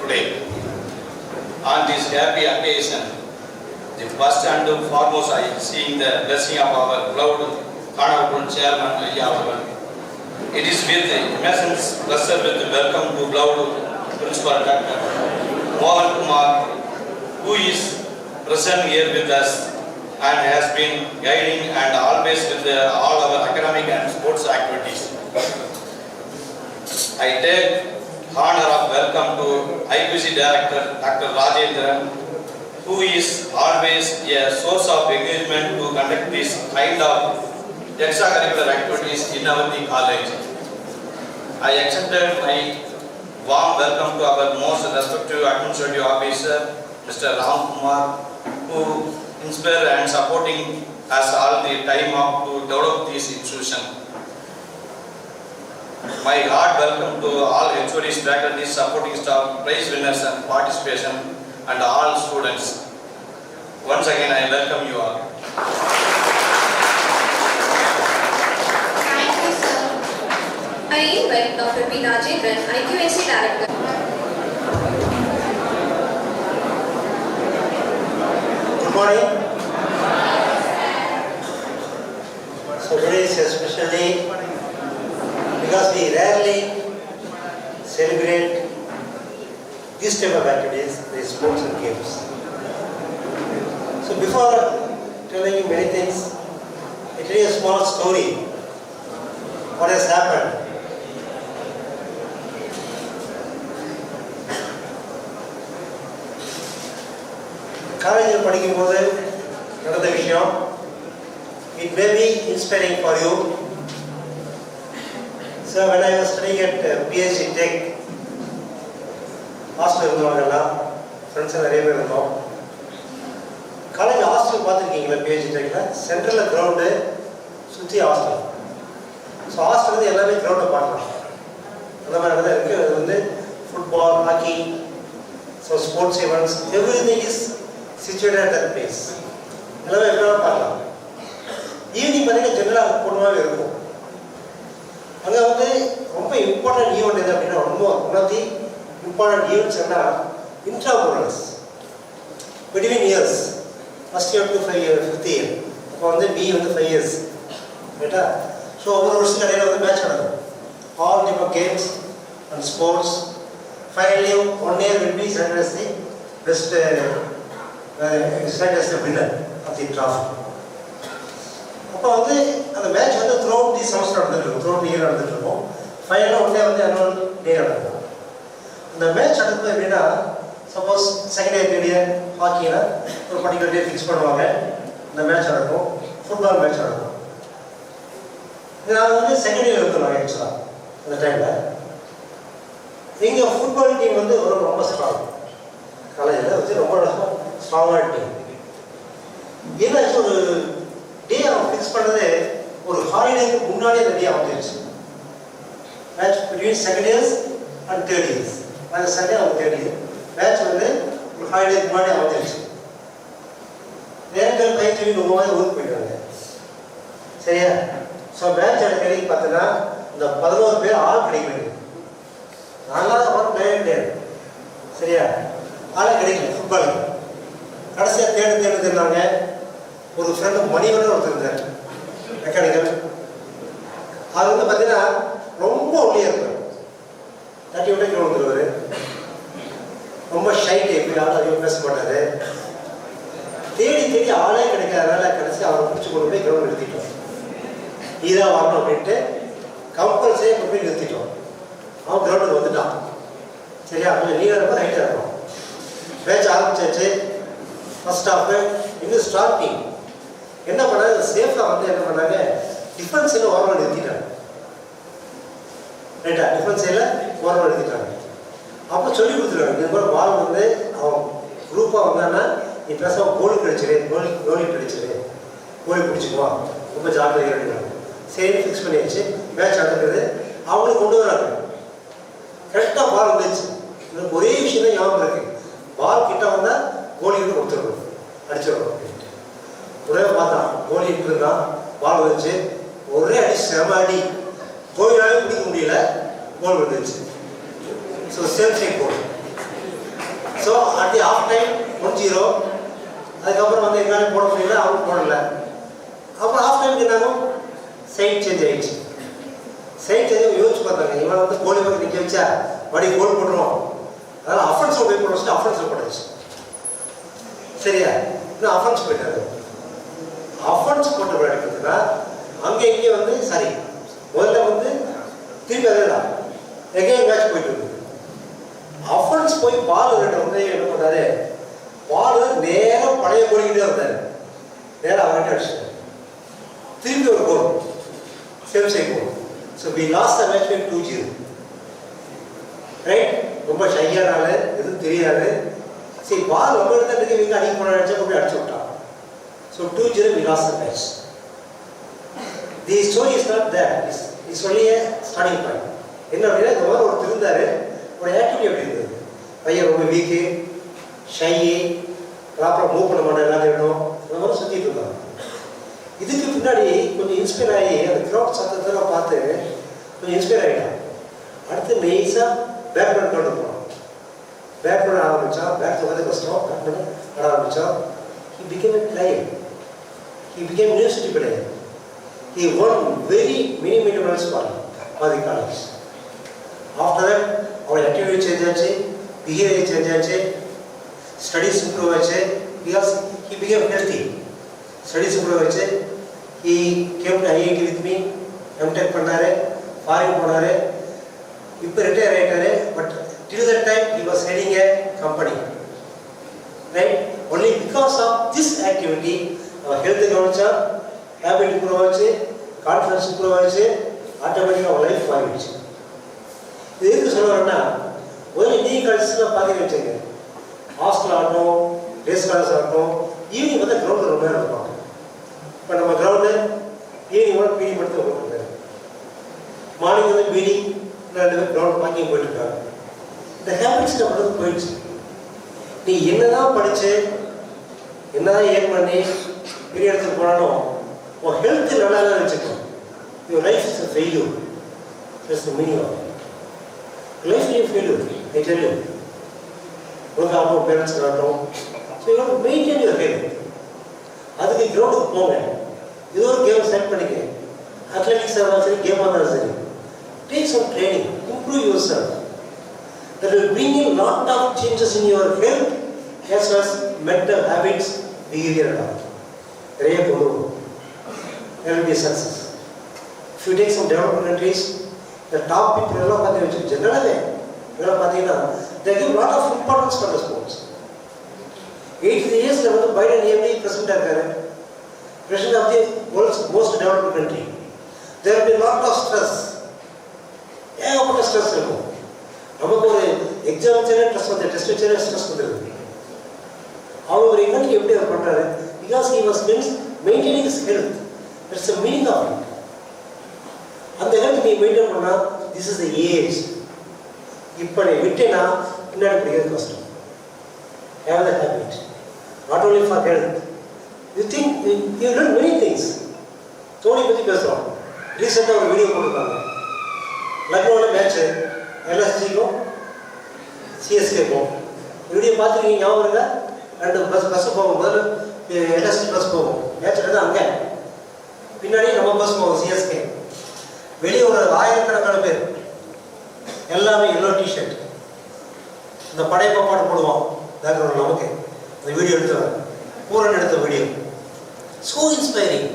today. On this happy occasion, the first and foremost I am seeing the blessing of our beloved Honorable Chairman Ayya. It is with immense pleasure with welcome to beloved Principal Dr. Mohan Kumar, who is present here with us and has been guiding and always with all our academic and sports activities. I take honor of welcome to IQC Director Dr. Rajendran, who is always a source of encouragement to conduct this kind of extracurricular activities in our college. I extended my warm welcome to our most respected administrative officer, Mr. Ram Kumar, who inspire and supporting us all the time of to develop this institution. My heart welcome to all HODs, faculty, supporting staff, prize winners and participation and all students. Once again I welcome you all. Thank you, sir. I invite Dr. P. Rajendran, IQAC Director. Good morning. So today is a special day because we rarely celebrate this type of activities, the sports and games. So before telling you many things, I tell you a small story. What has happened? காலேஜில் படிக்கும்போது நடந்த விஷயம். It may be inspiring for you. So when I was studying at PhD Tech, hostel இருந்தவங்கெல்லாம் friends நிறைய பேர் இருந்தோம். College hostel பார்த்துருக்கீங்களா? PhD Techல சென்ட்ரலில் கிரவுண்டு, சுற்றி ஹாஸ்டல். ஸோ ஹாஸ்டல் வந்து எல்லாமே கிரவுண்டை பார்க்கலாம். அந்த மாதிரி தான் இருக்குது. அது வந்து football, hockey, so sports events, everything is situated at that place. எல்லாமே எப்படினா பார்க்கலாம். ஈவினிங் பார்த்தீங்கன்னா ஜெனரலாக கூட்டமாகவே இருக்கும். அங்கே வந்து ரொம்ப இம்பார்ட்டன்ட் ஈவெண்ட் எது அப்படின்னா, ரொம்ப உணர்த்தி இம்பார்ட்டன்ட் ஈவெண்ட்ஸ் என்ன, intramurals between years, first year to 5th year. அப்போ வந்து பி வந்து 5 years ரைட்டா. ஸோ ஒவ்வொரு வருஷத்துக்கு இடையில வந்து மேட்ச் நடக்கும். All type of games and sports. Finally 1 year will be selected as the best as the winner of the trophy. அப்போ வந்து அந்த மேட்ச் வந்து த்ரூ அவுட் தி செமஸ்டர் நடந்துட்டு இருக்கும், த்ரூ அவுட் இயர் நடந்துட்டு இருக்கும். ஃபைனலாக ஒன் டே வந்து ஆனுவல் டே நடக்கும். அந்த மேட்ச் நடக்குது எப்படின்னா, suppose second year third year ஹாக்கியில் ஒரு பர்டிகுலர் டே ஃபிக்ஸ் பண்ணுவாங்க. இந்த மேட்ச் நடக்கும். ஃபுட்பால் மேட்ச் நடக்கும். நான் வந்து செகண்ட் இயர் இருந்துருவாங்க ஆக்சுவலாக அந்த டைமில். எங்கள் ஃபுட்பால் டீம் வந்து ரொம்ப ஸ்ட்ராங். காலேஜில் வச்சு ரொம்ப ஸ்ட்ராங்கான டீம். ஏன்னாச்சும் ஒரு டே அவன் ஃபிக்ஸ் பண்ணதே ஒரு ஹாலிடேக்கு முன்னாடியே அந்த டே அமைஞ்சிருச்சு. Match between second years and third years. நாங்கள் சண்டே அவங்க தேர்ட் இயர் மேட்ச் வந்து ஒரு ஹாலிடேக்கு முன்னாடி அமைஞ்சிருச்சு. நேரங்கள் பயிற்சி ரொம்ப மாதிரி ஊருக்கு போயிட்டாங்க. சரியா? ஸோ மேட்ச் அடிக்கடி பார்த்தீங்கன்னா இந்த 11 பேர் ஆள் கிடைக்கல. நாங்களாம் அப்புறம் பிளேயர் கிடையாது. சரியா? ஆளே கிடைக்கல ஃபுட்பாலுக்கு. கடைசியாக தேடுனாங்க. ஒரு ஃப்ரெண்டு மணிவன் ஒருத்தர் இருந்தார், மெக்கானிக்கல். அவர் வந்து பார்த்தீங்கன்னா ரொம்ப ஒல்லியாக இருப்பார். தட்டி விட்டு கீழே வந்துடுவார். ரொம்ப ஷைட்டு, எப்படி ஆள் அதிகம் பேச மாட்டார். தேடி ஆளே கிடைக்காதனால கடைசி அவரை பிடிச்சி கொண்டு போய் கிரவுண்ட் நிறுத்திட்டோம். நீதான் வரணும் அப்படின்ட்டு கம்பல்சரியாக கொண்டு போய் நிறுத்திட்டோம். அவன் கிரவுண்டுக்கு வந்துட்டான். சரியா? கொஞ்சம் நீராக இருக்கும், ஹைட்டாக இருக்கும். மேட்ச் ஆரம்பிச்சாச்சு. ஃபர்ஸ்ட் ஹாஃபு இன்னும் ஸ்டார்டிங் என்ன பண்ணாங்க, சேஃபாக வந்து என்ன பண்ணாங்க, டிஃபென்ஸ் சைடில் ஓரமாக நிறுத்திட்டாங்க. ரைட்டா? டிஃபென்ஸ் சைடில் ஓரமாக நிறுத்திட்டாங்க. அப்போ சொல்லி கொடுத்துருக்காங்க, இது மாதிரி பால் வந்து அவன் குரூப்பாக வந்தான்னா நீ பேசாமல் கோலுக்கு அடிச்சிரு, கோலிக்கு அடிச்சிரு, கோலி பிடிச்சிக்குவான், ரொம்ப ஜாக்கிரதையாக அடிக்கிறாங்க. சரி ஃபிக்ஸ் பண்ணியாச்சு. மேட்ச் நடக்குது. அவங்களுக்கு கொண்டு வராங்க. கரெக்டாக பால் வந்துச்சு. எனக்கு ஒரே விஷயம் தான் ஞாபகம் இருக்குது. பால் கிட்ட வந்தால் கோலிக்கு கொடுத்துடணும், அடிச்சிடணும் அப்படின்ட்டு. ஒரே பார்த்தான், கோலி இருந்தான், பால் வந்துச்சு. ஒரே அடி, செம அடி. கோலினாலே பிடிக்க முடியல, கோல் வந்துச்சு. So safe side goal. So at the half time 1-0. அதுக்கப்புறம் வந்து எங்களால் போட முடியல, அவுட் போடலை. அப்புறம் ஆஃப் டைமுக்கு என்னாகும், சைட் சேஞ்ச் ஆகிடுச்சு. சைட் சேஞ்ச் யோசிச்சு பார்த்தாங்க, இவன் வந்து கோலி பக்கம் நிற்க வச்சா மறுபடி கோல் போட்டுருவோம். அதனால் அஃபென்ஸில் போய் போட வச்சுட்டு அஃபென்ஸில் போட்டுச்சு. சரியா? இன்னும் அஃபென்ஸ் போயிட்டாரு. அஃபென்ஸ் போட்ட விளையாடி பார்த்தீங்கன்னா அங்கே இங்கே வந்து சரி முதல்ல வந்து திருப்பி அதே தான் எங்கேயும் மேட்ச் போயிட்டு இருக்குது. அஃபென்ஸ் போய் பால் வந்து என்ன பண்ணாரு, பால் நேரம் பழைய போடிக்கிட்டே வந்தார். நேரம் அவர்கிட்ட அடிச்சார். திருப்பி ஒரு goal, same side goal. So we lost the match by 2-0. Right? ரொம்ப ஷையானால எதுவும் தெரியாது. சரி பால் ரொம்ப இடத்துக்கு வீங்க அடிக்க போன அடிச்சா போய் அடிச்சு விட்டான். So 2-0 we lost the match. The story is not that, is only a starting point. என்ன அப்படின்னா இந்த மாதிரி ஒருத்தர் இருந்தார், ஒரு ஆக்டிவிட்டி எப்படி இருந்தது, பையன் ரொம்ப வீக்கு, ஷையி, ப்ராப்பராக மூவ் பண்ண மாட்டேன், எல்லாத்தையும் விடும், இந்த மாதிரி சுற்றிட்டு இருந்தாங்க. இதுக்கு பின்னாடி கொஞ்சம் இன்ஸ்பயர் ஆகி அந்த க்ரௌட் சத்தத்தெல்லாம் பார்த்து கொஞ்சம் இன்ஸ்பயர் ஆகிட்டான். அடுத்து நெய்ஸாக பேட்மிண்டன் கொண்டு போனோம். பேட்மிண்டன் ஆரம்பித்தான். பேட் வந்து கஷ்டம், பேட்மிண்டன் ஆட ஆரம்பித்தான். He became a player. He became a university player. He won very many medals for the college. After that, our attitude change ஆச்சு, behavior change ஆச்சு, studies improve ஆச்சு. Because he became healthy. Studies improve ஆச்சு. He came to IIT with me. MTech பண்ணாரு, foreign போனாரு. இப்போ retire ஆகிட்டாரு. But till that time he was heading a company. Right? Only because of this activity, our health கவனிச்சா, habit improve ஆச்சு, confidence improve ஆச்சு, ஆட்டோமேட்டிக்காக our life மாறிடுச்சு. இது எதுக்கு சொல்லுவாருன்னா, முதல்ல இந்திய காலேஜஸ்லாம் பார்த்து வச்சுங்க, ஹாஸ்டல் ஆகட்டும், டேஸ் காலேஜ் ஆகட்டும், ஈவினிங் வந்து கிரவுண்டில் ரொம்ப நேரம் இருப்பாங்க. இப்போ நம்ம கிரவுண்டு ஈவினிங் கூட பீடி மட்டும் போட்டுருக்காரு. மார்னிங் வந்து பீடி, ரெண்டு பேர் கிரவுண்ட் வாக்கிங் போயிட்டுருக்காங்க. இந்த ஹேபிட்ஸ் நம்மளுக்கு போயிடுச்சு. நீ என்னதான் படித்து என்னதான் ஏன் பண்ணி பெரிய இடத்துக்கு போனாலும் உன் ஹெல்த்து நல்லா தான் வச்சுக்கணும். Your life is a failure. That's the meaning of life. இஸ் a failure, I tell you. உங்கள் அம்மா பேரண்ட்ஸ் காட்டும். So you have to maintain your health. அதுக்கு கிரவுண்டுக்கு போங்க, இது ஒரு கேம் செட் பண்ணிக்க. அத்லெட்டிக்ஸாக இருந்தாலும் சரி, கேமாக இருந்தாலும் சரி, take some training, improve your self. That will bring in lot of changes in your health as well as mental habits, behavior and all. நிறைய கொண்டு வரும். There will be success. If you take some developed countries, the top people எல்லாம் பார்த்து வச்சு ஜெனரலாகவே இதெல்லாம் பார்த்தீங்கன்னா they give lot of importance for the sports. 80 years வந்து Biden எப்படி பிரசிடென்ட்டாக இருக்காரு, president of the world's most developed country. There will be lot of stress. ஏகப்பட்ட stress இருக்கும். நமக்கு ஒரு எக்ஸாம் வச்சாலே ஸ்ட்ரெஸ் வந்து, டெஸ்ட் வச்சாலே ஸ்ட்ரெஸ் வந்துருக்கு. அவர் ஒரு இவெண்ட் எப்படி அவர் பண்ணுறாரு, because he was maintaining his health. It's a meaning of it. அந்த ஹெல்த் நீ மெயின்டைன் பண்ணால் திஸ் இஸ் த ஏஜ். இப்போ நீ விட்டேன்னா பின்னாடி பிடிக்கிறது கஷ்டம். Have the habit, not only for health. You think you learn many things. Dhoni பற்றி பேசுகிறோம். ரீசெண்டாக ஒரு வீடியோ போட்டிருக்காங்க. லக்னோவில் மேட்ச்சு எல்எஸ்ஜிக்கும் சிஎஸ்கேக்கும். வீடியோ பார்த்துருக்கீங்க, ஞாபகம் இருக்கா? ரெண்டு பஸ்ஸு போகும். முதல்ல எல்எஸ்ஜி பஸ் போகும், மேட்ச் எடுத்து அங்கே பின்னாடி நம்ம பஸ் போகும் சிஎஸ்கே. வெளியே ஒரு ஆயிரக்கணக்கான பேர், எல்லாமே எல்லோ டிஷர்ட். இந்த படையப்பா பாட்டு போடுவோம் பேக்ரவுண்ட். நமக்கு அந்த வீடியோ எடுத்தவன் பூரன் எடுத்த வீடியோ ஸோ இன்ஸ்பைரிங்.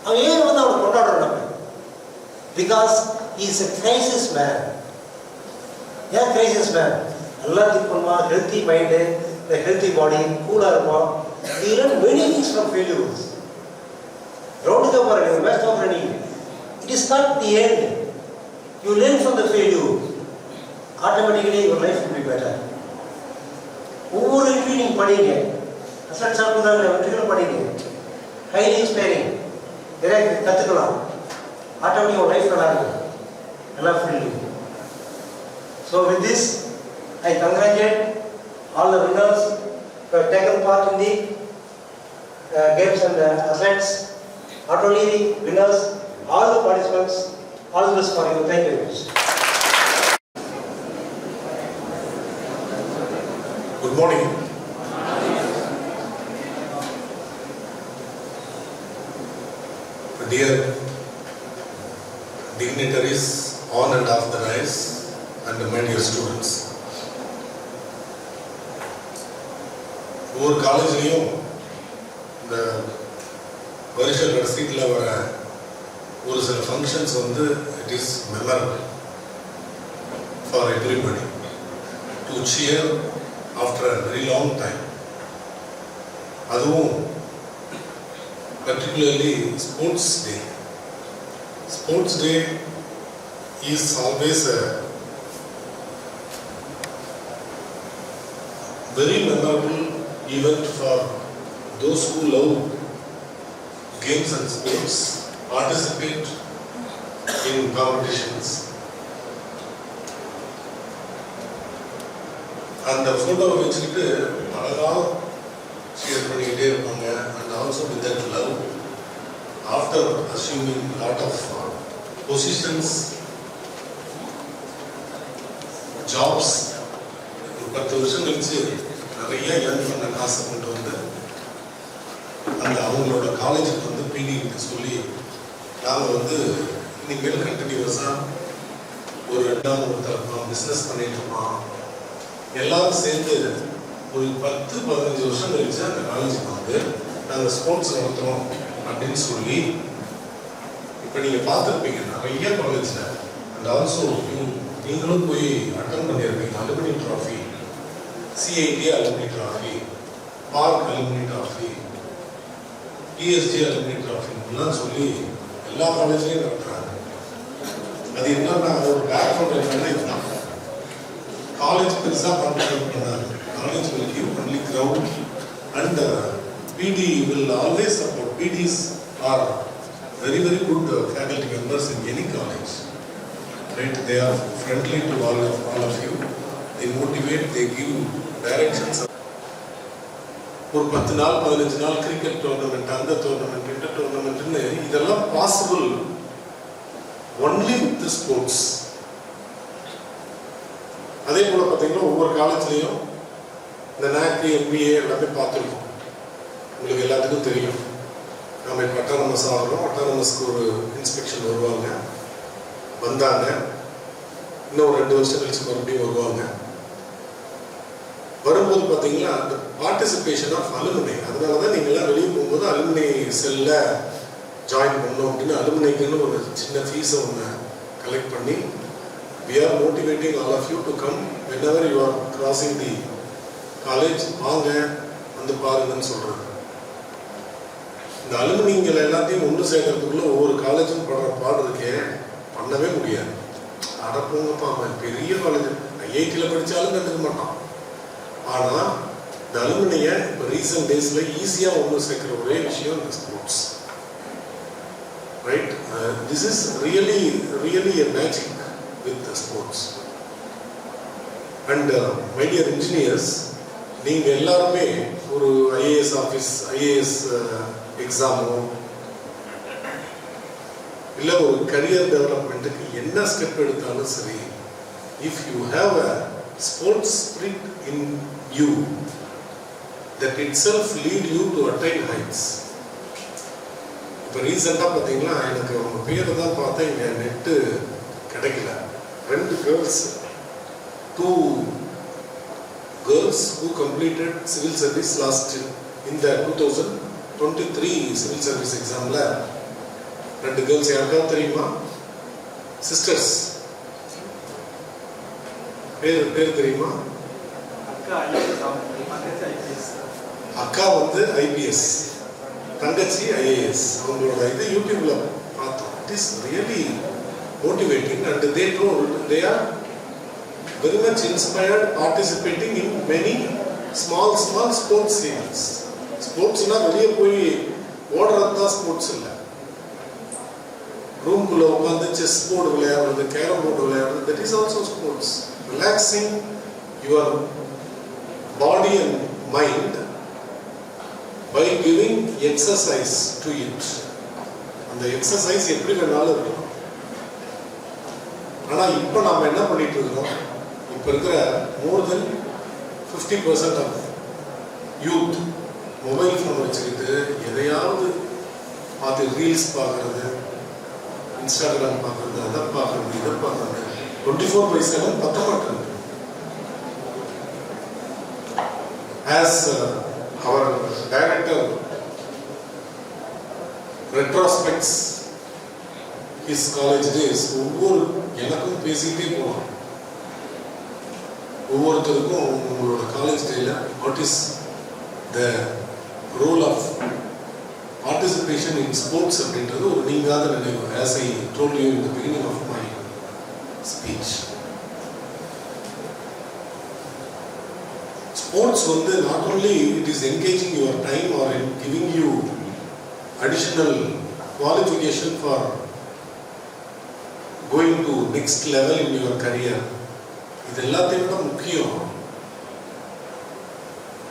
அவன் ஏன் வந்து அவனை கொண்டாடுறோம் நம்ம? Because he is a crisis man. ஏன் crisis man? நல்லா திங்க் பண்ணுவான், ஹெல்த்தி மைண்டு, ஹெல்த்தி பாடி, கூலாக இருப்பான். he learn many things from failures. ரோட்டுக்கு பாருங்க, match of running, it is not the end. You learn from the failure. Automatically your life will be better. ஒவ்வொரு இன்ட்ரியும் நீங்கள் படிங்க, asset சாப்பிட்றாங்க வெற்றிகளும் படிங்க, ஹைலி இன்ஸ்பைரிங், நிறைய கற்றுக்கலாம். ஆட்டோமேட்டிக் ஒரு லைஃப் நல்லா இருக்கும், நல்லா feel. So with this I congratulate all the winners who have taken part in the games and athletes. Not only the winners, all the participants, all the best for you. Thank you very much. Good morning. Dear dignitaries on and off the rise and my dear students. ஒவ்வொரு காலேஜ்லேயும் இந்த வருஷ கடைசியில் வர ஒரு சில functions வந்து it is memorable for everybody to shear after a very long time. அதுவும் particularly Sports Day. Sports Day is always a very memorable event for those who love games and sports, participate in competitions. And the photo வச்சுக்கிட்டு அழகாக share பண்ணிக்கிட்டே இருப்பாங்க. And also with that love, after assuming a lot of positions, jobs, ஒரு 10 வருஷம் கழிச்சு நிறைய earn பண்ண காசை கொண்டு வந்து அந்த அவங்களோட காலேஜுக்கு வந்து பிடி சொல்லி நாங்கள் வந்து இனிமேல் கண்டினியூஸாக ஒரு 2ஆம் தரப்போம் பிஸ்னஸ் பண்ணிட்டு இருக்கோம். எல்லாரும் சேர்ந்து ஒரு 10-15 வருஷம் கழிச்சு அந்த காலேஜுக்கு வந்து நாங்கள் ஸ்போர்ட்ஸ் நடத்துகிறோம் அப்படின்னு சொல்லி இப்போ நீங்கள் பார்த்துருப்பீங்க நிறைய காலேஜில். அண்ட் ஆல்சோ நீங்களும் போய் அட்டன் பண்ணியிருப்பீங்க. Alumni trophy, CIT alumni trophy, Park alumni trophy, PST alumni ட்ராஃபின்லாம் சொல்லி எல்லா காலேஜ்லேயும் நடத்துகிறாங்க. அது என்னன்னா ஒரு பேக்ரவுண்ட் என்னன்னா இதுதான். காலேஜ் பெருசாக கான்ட்ரிபியூட் பண்ணாங்க. College will give only ground and PD will always support. PDs are very good faculty members in any college. Right? They are friendly to all of you. They motivate, they give directions. ஒரு 10 நாள் 15 நாள் cricket tournament, அந்த tournament, இந்த டோர்னமெண்ட்னு இதெல்லாம் possible only with sports. அதே போல் பார்த்தீங்கன்னா ஒவ்வொரு காலேஜ்லேயும் இந்த NAC, MBA எல்லாமே பார்த்துருக்கோம். உங்களுக்கு எல்லாத்துக்கும் தெரியும். நம்ம இப்போ அட்டானமஸ் ஆகிறோம். அட்டானமஸ்க்கு ஒரு இன்ஸ்பெக்ஷன் வருவாங்க, வந்தாங்க. இன்னும் 2 வருஷம் கழிச்சு மறுபடியும் வருவாங்க. வரும்போது பார்த்தீங்கன்னா அந்த பார்ட்டிசிபேஷன் ஆஃப் அலுமினை. அதனால தான் நீங்கள்லாம் வெளியே போகும்போது அலுமினை செல்லில் ஜாயின் பண்ணணும் அப்படின்னு அலுமினைக்குன்னு ஒரு சின்ன ஃபீஸை ஒன்று கலெக்ட் பண்ணி we are motivating all of you to come whenever you are crossing the college. வாங்க வந்து பாருங்கன்னு சொல்கிறது. இந்த அலுமினிங்கள் எல்லாத்தையும் ஒன்று சேர்க்கறதுக்குள்ள ஒவ்வொரு காலேஜும் படுற பாடு இருக்கே பண்ணவே முடியாது. அடப்போங்கப்பா, பெரிய காலேஜ் IITயில் படித்தாலும் கற்றுக்க மாட்டான். ஆனால் இந்த அலுமினியை இப்போ ரீசன்ட் டேஸில் ஈஸியாக ஒன்று சேர்க்குற ஒரே விஷயம் இந்த sports. Right? This is really a magic with the sports. And my dear engineers, நீங்கள் எல்லாருமே ஒரு IAS ஆஃபீஸ், IAS எக்ஸாமோ இல்லை ஒரு கரியர் டெவலப்மெண்ட்டுக்கு என்ன ஸ்டெப் எடுத்தாலும் சரி, if you have a sports spirit in you, that itself lead you to attain heights. இப்போ ரீசெண்டாக பார்த்தீங்கன்னா எனக்கு அவங்க பேரை தான் பார்த்தேன், இங்கே நெட்டு கிடைக்கல. 2 girls, 2 girls who completed civil service in the 2023 civil service examல 2 girls யாருக்காவது தெரியுமா? சிஸ்டர்ஸ் பேர் தெரியுமா? அக்கா வந்து IPS, தங்கச்சி IAS. அவங்களோட இது யூடியூப்ல பார்த்தோம். It is really motivating, and they told they are very much inspired, participating in many small sports events. ஸ்போர்ட்ஸ்னா வெளியே போய் ஓடுறது தான் ஸ்போர்ட்ஸ் இல்லை. ரூம்குள்ளே உட்காந்து செஸ் போர்டு விளையாடுறது, கேரம் போர்டு விளையாடுறது, that is also sports. Relaxing your body and mind by giving exercise to it. அந்த எக்ஸசைஸ் எப்படி வேணாலும் இருக்கும். ஆனால் இப்போ நாம் என்ன பண்ணிட்டு இருக்கிறோம்? இப்போ இருக்கிற more than 50% of youth mobile phone வச்சுக்கிட்டு எதையாவது பார்த்து ரீல்ஸ் பார்க்குறது, இன்ஸ்டாகிராம் பார்க்குறது, அதை பார்க்குறது, இதை பார்க்குறது 24/7 பத்த மாட்டேங்குது. As our director retrospects his college days, ஒவ்வொரு எனக்கும் பேசிக்கிட்டே போகலாம். ஒவ்வொருத்தருக்கும் உங்களோட காலேஜ் டேல what is the role of participation in sports அப்படின்றது ஒரு நீங்காத நினைவு. As I told you in the beginning of my speech, sports வந்து not only it is engaging your time or giving you additional qualification for going to next level in your career. இது எல்லாத்தையும் விட முக்கியம்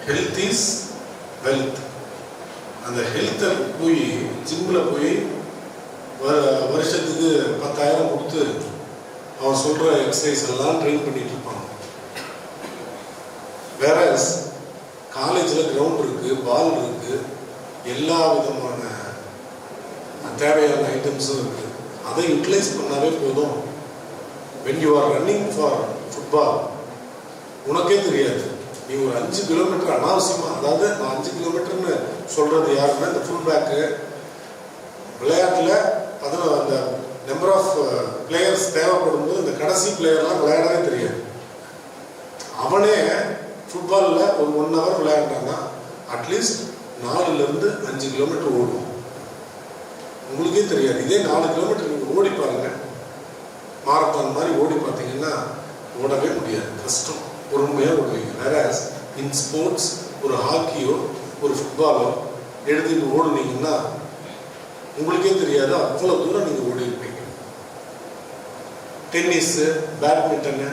health is wealth. அந்த ஹெல்த்தை போய் ஜிம்மில் போய் வருஷத்துக்கு 10,000 கொடுத்து அவன் சொல்கிற எக்ஸசைஸ் எல்லாம் ட்ரெயின் பண்ணிட்டு இருப்பான். வேற காலேஜில் கிரவுண்ட் இருக்குது, பால் இருக்குது, எல்லா விதமான தேவையான ஐட்டம்ஸும் இருக்குது. அதை யூட்டிலைஸ் பண்ணாவே போதும். when you are running for football உனக்கே தெரியாது, நீ ஒரு 5 கிலோமீட்டர் அனாவசியமாக, அதாவது நான் 5 கிலோமீட்டர்னு சொல்கிறது யாருன்னா இந்த ஃபுல் பேக்கு விளையாட்டில் அந்த நம்பர் ஆஃப் பிளேயர்ஸ் தேவைப்படும் போது இந்த கடைசி பிளேயர்லாம் விளையாடவே தெரியாது. அவனே ஃபுட்பாலில் ஒரு 1 hour விளையாண்டான்னா அட்லீஸ்ட் 4லேருந்து 5 கிலோமீட்டர் ஓடும். உங்களுக்கே தெரியாது. இதே 4 கிலோமீட்டர் நீங்கள் ஓடி பாருங்க, மாரத்தான் மாதிரி ஓடி பார்த்தீங்கன்னா ஓடவே முடியாது, கஷ்டம், பொறுமையாக ஓடுவீங்க. வேற இன் ஸ்போர்ட்ஸ் ஒரு ஹாக்கியோ ஒரு ஃபுட்பாலோ எடுத்துட்டு ஓடுனீங்கன்னா உங்களுக்கே தெரியாது அவ்வளோ தூரம் நீங்கள் ஓடி இருப்பீங்க. டென்னிஸு, பேட்மிண்டனு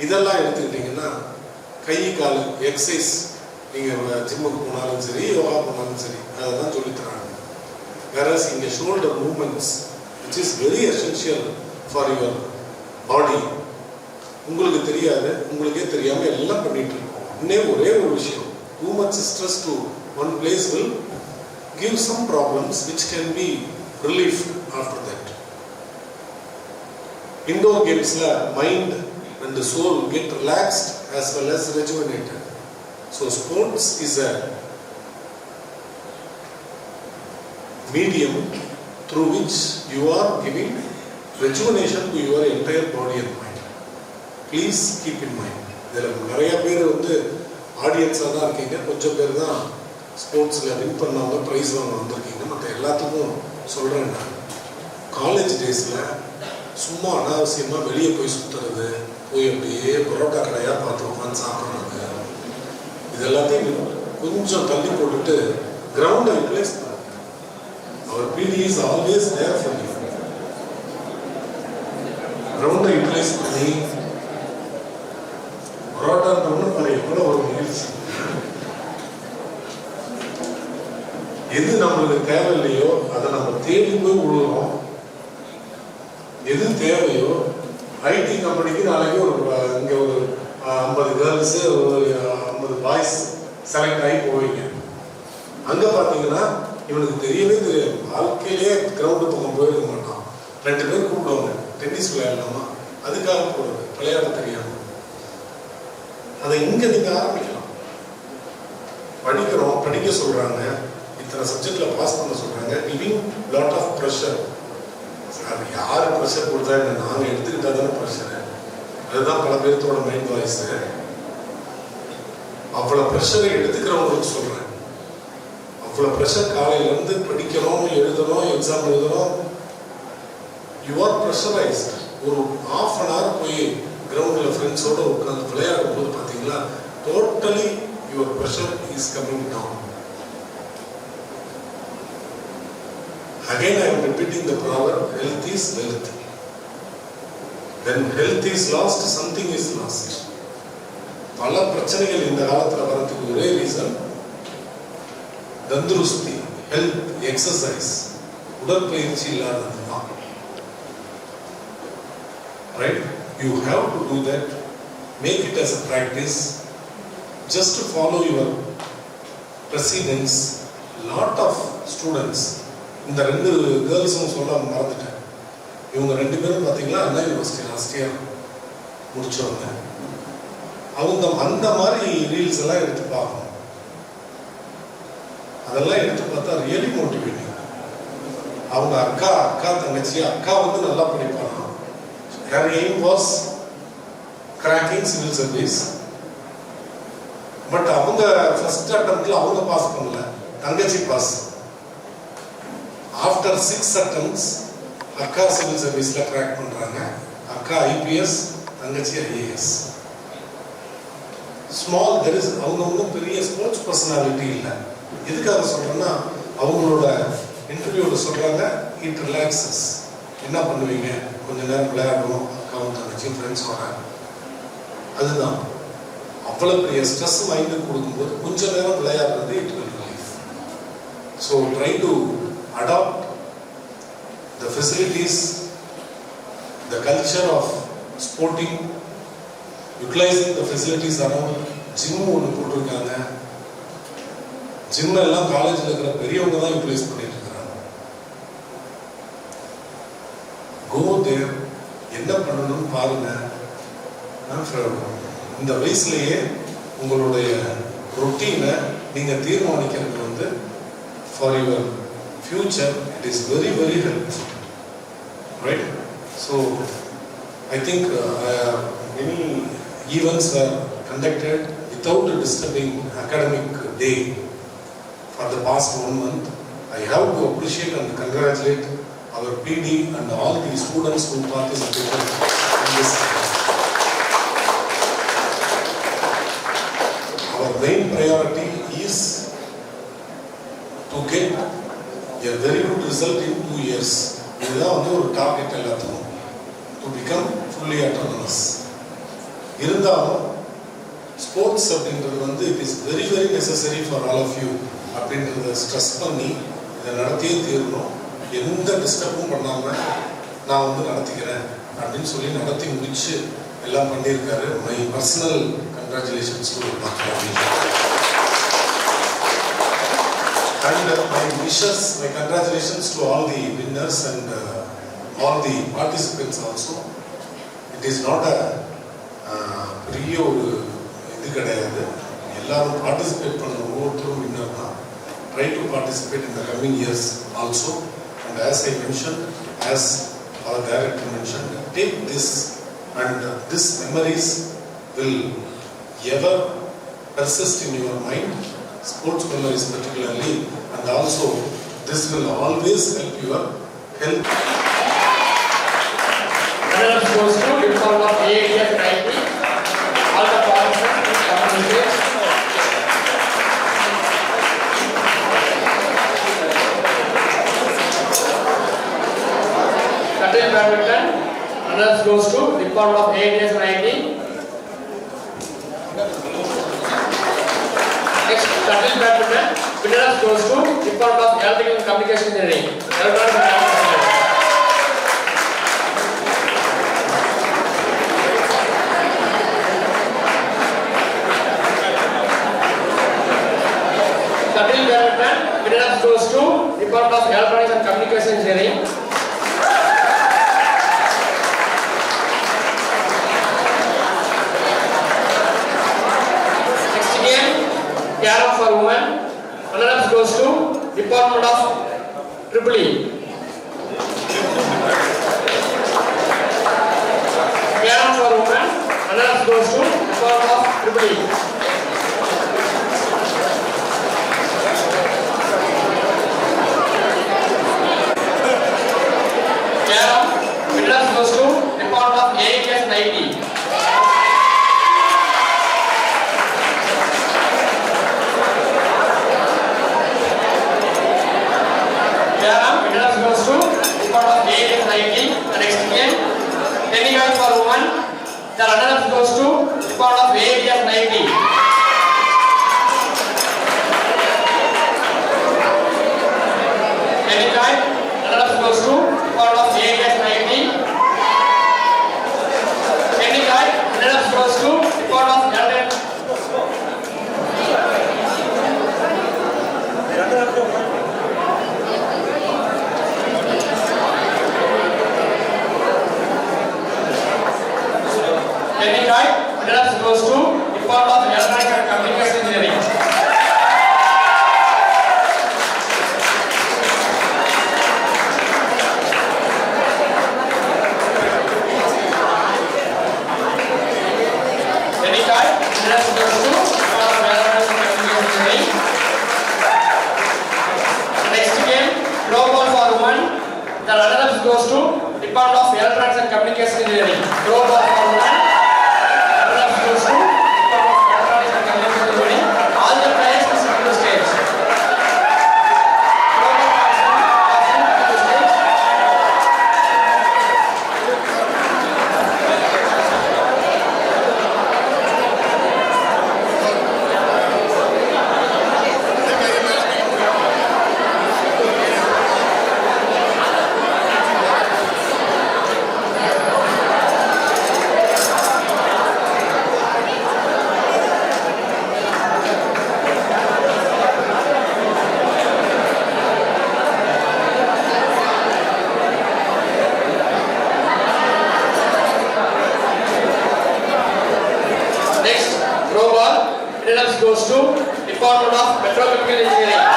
இதெல்லாம் எடுத்துக்கிட்டிங்கன்னா கை கால் எக்ஸசைஸ், நீங்கள் ஜிம்முக்கு போனாலும் சரி யோகா போனாலும் சரி அதெல்லாம் சொல்லித்தராங்க. வேற இங்கே shoulder moments which is very essential for your body. உங்களுக்கு தெரியாது, உங்களுக்கே தெரியாமல் எல்லாம் பண்ணிட்டு இருக்கோம். இன்னும் ஒரே ஒரு விஷயம், too much stress to one place will give some problems which can be relieved after that. Indoor games la mind and the soul get relaxed as well as rejuvenated. So sports is a medium through which you are giving rejuvenation to your entire body and mind. Please keep in mind. இதில் நிறைய பேர் வந்து ஆடியன்ஸாக தான் இருக்கீங்க, கொஞ்சம் பேர் தான் ஸ்போர்ட்ஸில் வின் பண்ணவங்க ப்ரைஸ் வாங்க வந்திருக்கீங்க. மற்ற எல்லாத்துக்கும் சொல்கிறேன், நான் காலேஜ் டேஸில் சும்மா அனாவசியமாக வெளியே போய் சுற்றுறது, போய் அப்படியே பரோட்டா கடையாக பார்த்து உட்காந்து சாப்பிட்றது, இது எல்லாத்தையும் கொஞ்சம் தள்ளி போட்டுட்டு கிரவுண்டை யூட்டிலைஸ் பண்ணுங்க. Our PT is always there for you. கிரவுண்டை யூட்டிலைஸ் பண்ணி பரோட்டா பண்ண எவ்வளோ ஒரு முயற்சி. எது நம்மளுக்கு தேவையில்லையோ அதை நம்ம தேடி போய் விழுகிறோம். எது தேவையோ, ஐடி கம்பெனிக்கு நாளைக்கு ஒரு இங்கே ஒரு 50 கேர்ள்ஸு ஒரு 50 பாய்ஸ் செலக்ட் ஆகி போவீங்க. அங்கே பார்த்தீங்கன்னா இவனுக்கு தெரியவே தெரியாது, வாழ்க்கையிலே கிரவுண்டு பக்கம் போயிருக்க மாட்டான். 2 பேர் கூப்பிடுவாங்க, டென்னிஸ் விளையாடலாமா, அதுக்காக போடுறது, விளையாட தெரியாமல். அதை இங்கே நீங்கள் ஆரம்பிக்கலாம். படிக்கிறோம், படிக்க சொல்கிறாங்க, இத்தனை சப்ஜெக்டில் பாஸ் பண்ண சொல்கிறாங்க, கிவிங் லாட் ஆஃப் ப்ரெஷர். அது யார் ப்ரெஷர் கொடுத்தா என்ன, நாங்கள் எடுத்துக்கிட்டா தானே ப்ரெஷரு. அதுதான் பல பேர்த்தோட மைண்ட் வாய்ஸு. அவ்வளோ ப்ரெஷரை எடுத்துக்கிறவங்களுக்கு சொல்கிறேன். அவ்வளோ ப்ரெஷர் காலையிலேருந்து படிக்கணும், எழுதணும், எக்ஸாம் எழுதணும். You are pressurised. ஒரு ½ an hour போய் கிரவுண்டில் ஃப்ரெண்ட்ஸோடு உட்காந்து விளையாடும் போது பார்த்தீங்களா, totally your pressure is coming down. Again I am repeating the proverb, health is wealth. When health is lost, something is lost. பல பிரச்சனைகள் இந்த காலத்தில் வரதுக்கு ஒரே ரீசன் தந்துருஸ்தி, ஹெல்த், எக்ஸசைஸ், உடற்பயிற்சி இல்லாதது தான். Right? You have to do that. Make it as a practice. just to follow your precedence, lot of students, இந்த ரெண்டு கேர்ள்ஸும் சொல்ல மறந்துட்டேன். இவங்க ரெண்டு பேரும் பார்த்தீங்களா அண்ணா யூனிவர்சிட்டி லாஸ்ட் இயர் முடிச்சவங்க. அவங்க அந்த மாதிரி ரீல்ஸ் எல்லாம் எடுத்து பார்க்கணும். அதெல்லாம் எடுத்து பார்த்தா ரியலி மோட்டிவேட்டிங். அவங்க அக்கா தங்கச்சி, அக்கா வந்து நல்லா படிப்பாங்க. Her aim was cracking civil service. But அவங்க ஃபர்ஸ்ட் அட்டெம்ப்ட்ல அவங்க பாஸ் பண்ணல, தங்கச்சி பாஸ். ஆஃப்டர் 6 attempts அக்கா சிவில் சர்வீஸ்ல கிராக் பண்றாங்க. அக்கா IPS, தங்கச்சி IAS. ஸ்மால் தெர் இஸ், அவங்க ஒன்றும் பெரிய ஸ்போர்ட்ஸ் பர்சனாலிட்டி இல்லை. எதுக்காக சொல்றேன்னா அவங்களோட இன்டர்வியூவில் சொல்றாங்க இட் ரிலாக்ஸஸ். என்ன பண்ணுவீங்க, கொஞ்ச நேரம் விளையாடுவோம், அக்காவும் தங்கச்சி ஃப்ரெண்ட்ஸோட. அதுதான் அவ்வளோ பெரிய ஸ்ட்ரெஸ் மைண்டுக்கு கொடுக்கும்போது கொஞ்ச நேரம் விளையாடுறது it will relief. So try to adapt the facilities, the culture of sporting, utilising the facilities around. Gym ஒன்று போட்டிருக்காங்க. ஜிம் எல்லாம் காலேஜில் இருக்கிற பெரியவங்க தான் யூட்டிலைஸ் பண்ணிட்டு இருக்கிறாங்க. கோ தேர், என்ன பண்ணணும்னு பாருங்க. இந்த வயசுலேயே உங்களுடைய ரொட்டீனை நீங்கள் தீர்மானிக்கிறது வந்து for your future it is very very helpful, right? So I think many events R conducted without disturbing academic day for the past 1 month. I have to appreciate and congratulate our PD and all the students who participated in this. Our main priority is to get a very good result in 2 years. இதுதான் வந்து ஒரு target எல்லாத்துக்கும், to become fully autonomous. இருந்தாலும் sports அப்படின்றது வந்து it is very very necessary for all of you அப்படின்றத stress பண்ணி இதை நடத்தியே தீரணும். எந்த டிஸ்டர்பும் பண்ணாமல் நான் வந்து நடத்திக்கிறேன் அப்படின்னு சொல்லி நடத்தி முடிச்சு எல்லாம் பண்ணியிருக்காரு. My personal congratulations to doctor. And my wishes, my congratulations to all the winners and all the participants also. It is not a பெரிய ஒரு இது கிடையாது. எல்லாரும் பார்ட்டிசிபேட் பண்ண ஒவ்வொருத்தரும் வின்னர் தான். Try to participate in the coming years also. And as I mention, as அவர் director mention, take this and this memories will ever persist in your mind, sports memories particularly, and also this will always help your health. Another goes to in front of AATF 90. All the participants come to this. Shuttle badminton. Another goes to in front of AATF 90. Next, shuttle badminton. Winner goes to in front of Electrical and Communication Engineering. Shuttle badminton. Winner goes to Department of Electronics and Communication Engineering. Next game, Carom for women. Winner goes to Department of EEE. Carom for women. Winner goes to Department of EEE. Carom, winner goes to Department of AATF 90. Carom, winner goes to Department of AATF 90. The next game, tennis for women. The runner goes to Department of AATF 90. Throw ball for women. Runners goes to Electronics and Communication Engineering. All the players will sit on the stage. Throw ball person on the stage. Next, throw ball. Runners goes to Department of Petrochemical Engineering.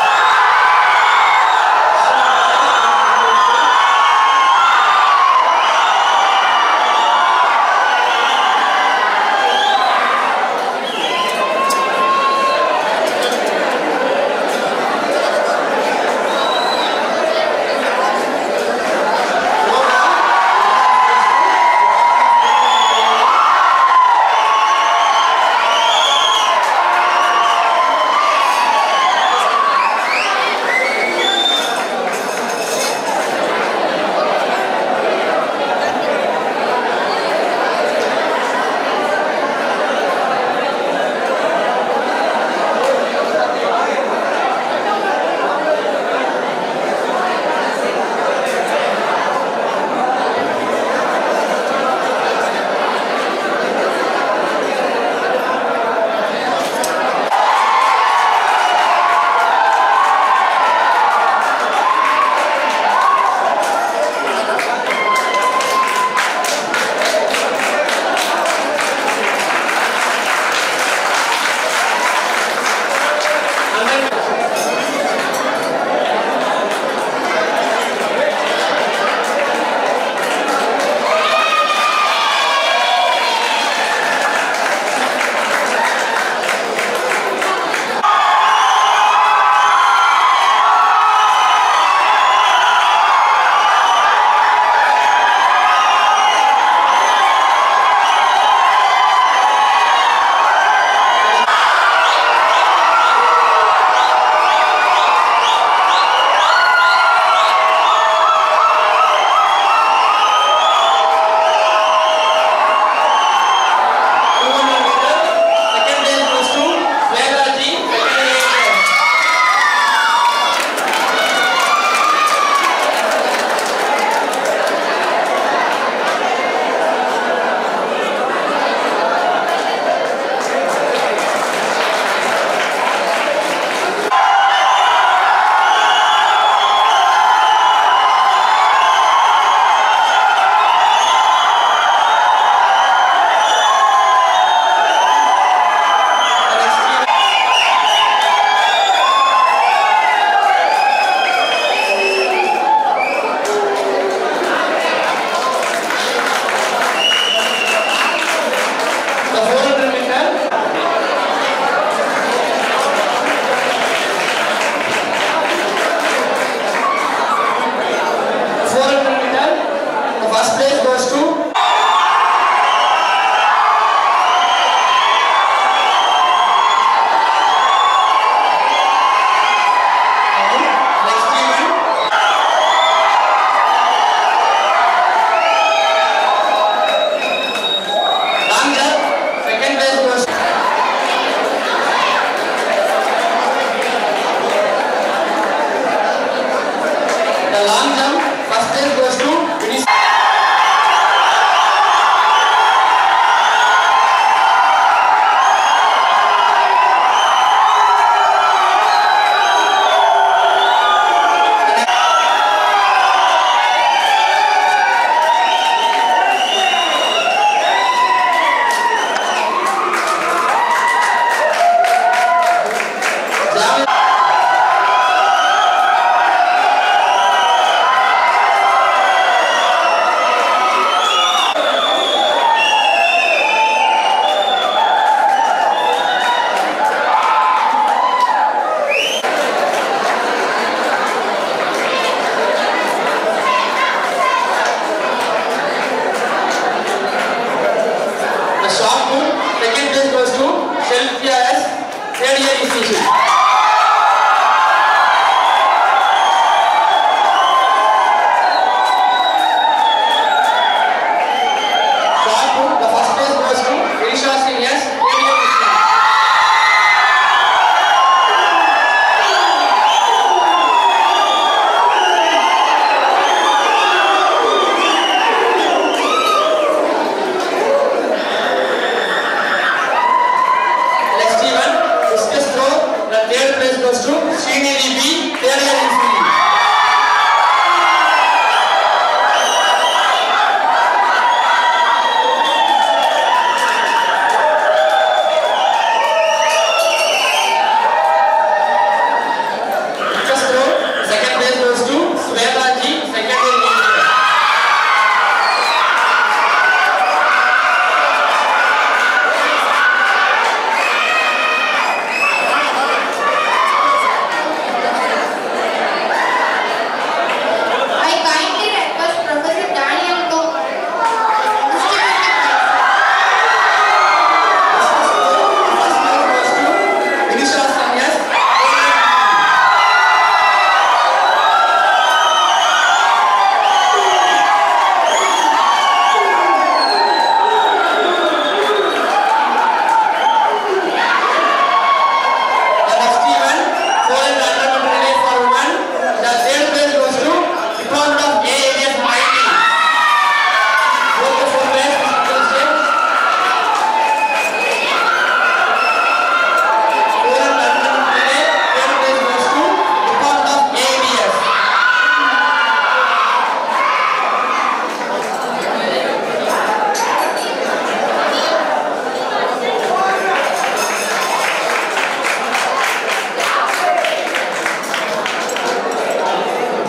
third year institution. The first place goes to Elisha Seniors, third year institution. Next event, discus throw. The third place goes to Srinidhi B, third year institution.